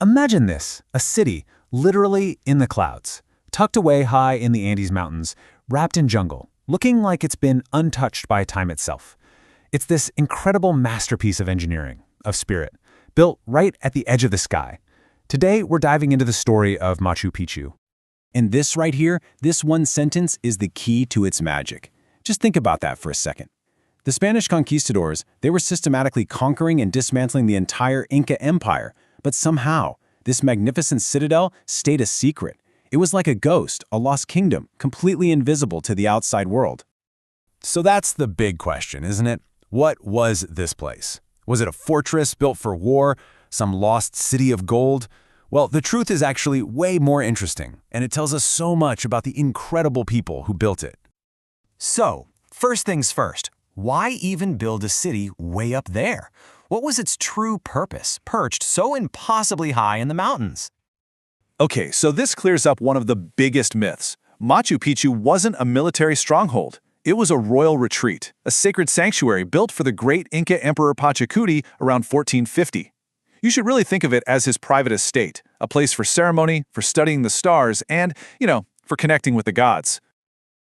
Imagine this, a city, literally in the clouds, tucked away high in the Andes Mountains, wrapped in jungle, looking like it's been untouched by time itself. It's this incredible masterpiece of engineering, of spirit, built right at the edge of the sky. Today, we're diving into the story of Machu Picchu. And this right here, this one sentence is the key to its magic. Just think about that for a second. The Spanish conquistadors, they were systematically conquering and dismantling the entire Inca Empire, but somehow, this magnificent citadel stayed a secret. It was like a ghost, a lost kingdom, completely invisible to the outside world. So that's the big question, isn't it? What was this place? Was it a fortress built for war? Some lost city of gold? Well, the truth is actually way more interesting, and it tells us so much about the incredible people who built it. So, first things first, why even build a city way up there? What was its true purpose, perched so impossibly high in the mountains? Okay, so this clears up one of the biggest myths. Machu Picchu wasn't a military stronghold. It was a royal retreat, a sacred sanctuary built for the great Inca Emperor Pachacuti around 1450. You should really think of it as his private estate, a place for ceremony, for studying the stars, and, for connecting with the gods.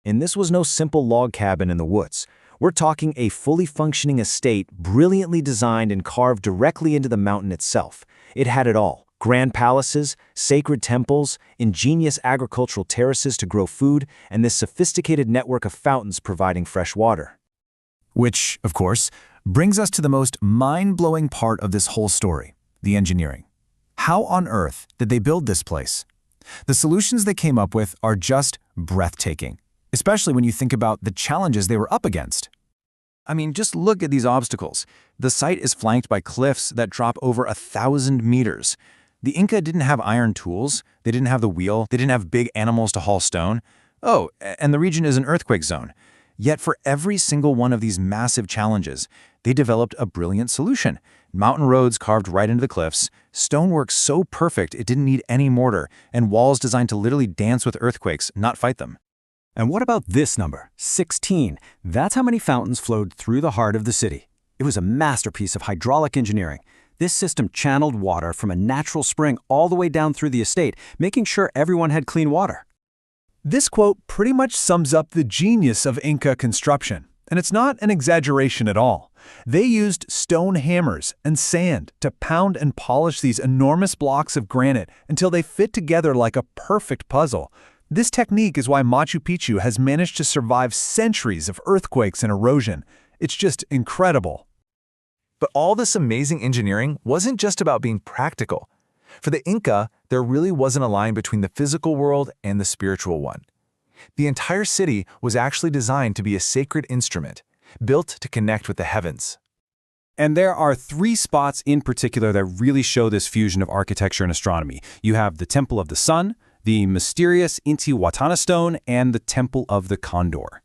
And this was no simple log cabin in the woods. We're talking a fully functioning estate, brilliantly designed and carved directly into the mountain itself. It had it all: grand palaces, sacred temples, ingenious agricultural terraces to grow food, and this sophisticated network of fountains providing fresh water. Which, of course, brings us to the most mind-blowing part of this whole story, the engineering. How on earth did they build this place? The solutions they came up with are just breathtaking, especially when you think about the challenges they were up against. I mean, just look at these obstacles. The site is flanked by cliffs that drop over 1,000 meters. The Inca didn't have iron tools, they didn't have the wheel, they didn't have big animals to haul stone. Oh, and the region is an earthquake zone. Yet for every single one of these massive challenges, they developed a brilliant solution. Mountain roads carved right into the cliffs, stonework so perfect it didn't need any mortar, and walls designed to literally dance with earthquakes, not fight them. And what about this number, 16? That's how many fountains flowed through the heart of the city. It was a masterpiece of hydraulic engineering. This system channeled water from a natural spring all the way down through the estate, making sure everyone had clean water. This quote pretty much sums up the genius of Inca construction, and it's not an exaggeration at all. They used stone hammers and sand to pound and polish these enormous blocks of granite until they fit together like a perfect puzzle. This technique is why Machu Picchu has managed to survive centuries of earthquakes and erosion. It's just incredible. But all this amazing engineering wasn't just about being practical. For the Inca, there really wasn't a line between the physical world and the spiritual one. The entire city was actually designed to be a sacred instrument, built to connect with the heavens. And there are 3 spots in particular that really show this fusion of architecture and astronomy. You have the Temple of the Sun, the mysterious Intihuatana stone, and the Temple of the Condor.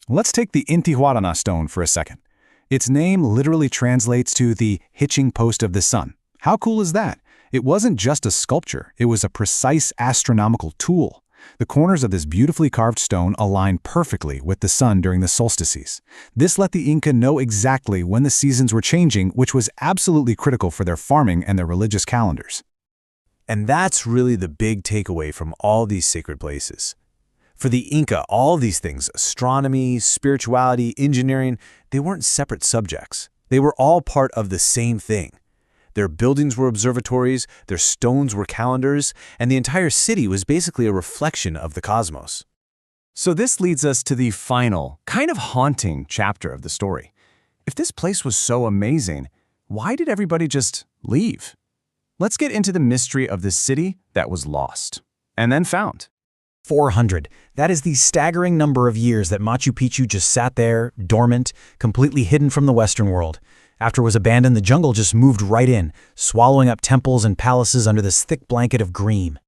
Let's take the Intihuatana stone for a second. Its name literally translates to the hitching post of the sun. How cool is that? It wasn't just a sculpture, it was a precise astronomical tool. The corners of this beautifully carved stone align perfectly with the sun during the solstices. This let the Inca know exactly when the seasons were changing, which was absolutely critical for their farming and their religious calendars. And that's really the big takeaway from all these sacred places. For the Inca, all these things, astronomy, spirituality, engineering, they weren't separate subjects. They were all part of the same thing. Their buildings were observatories, their stones were calendars, and the entire city was basically a reflection of the cosmos. So this leads us to the final, kind of haunting chapter of the story. If this place was so amazing, why did everybody just leave? Let's get into the mystery of this city that was lost and then found. 400. That is the staggering number of years that Machu Picchu just sat there, dormant, completely hidden from the Western world. After it was abandoned, the jungle just moved right in, swallowing up temples and palaces under this thick blanket of green.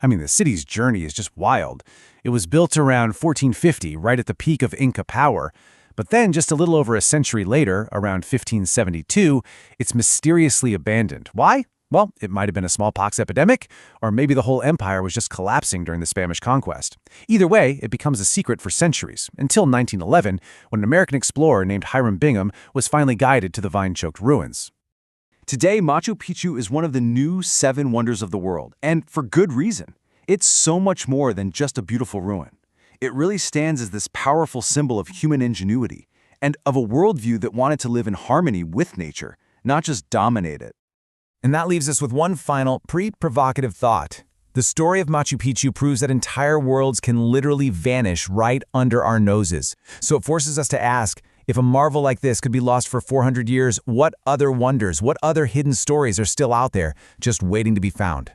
I mean, the city's journey is just wild. It was built around 1450, right at the peak of Inca power. But then, just a little over a century later, around 1572, it's mysteriously abandoned. Why? Well, it might have been a smallpox epidemic, or maybe the whole empire was just collapsing during the Spanish conquest. Either way, it becomes a secret for centuries, until 1911, when an American explorer named Hiram Bingham was finally guided to the vine-choked ruins. Today, Machu Picchu is one of the new 7 wonders of the world, and for good reason. It's so much more than just a beautiful ruin. It really stands as this powerful symbol of human ingenuity and of a worldview that wanted to live in harmony with nature, not just dominate it. And that leaves us with one final, pre-provocative thought. The story of Machu Picchu proves that entire worlds can literally vanish right under our noses. So it forces us to ask, if a marvel like this could be lost for 400 years, what other wonders, what other hidden stories are still out there just waiting to be found?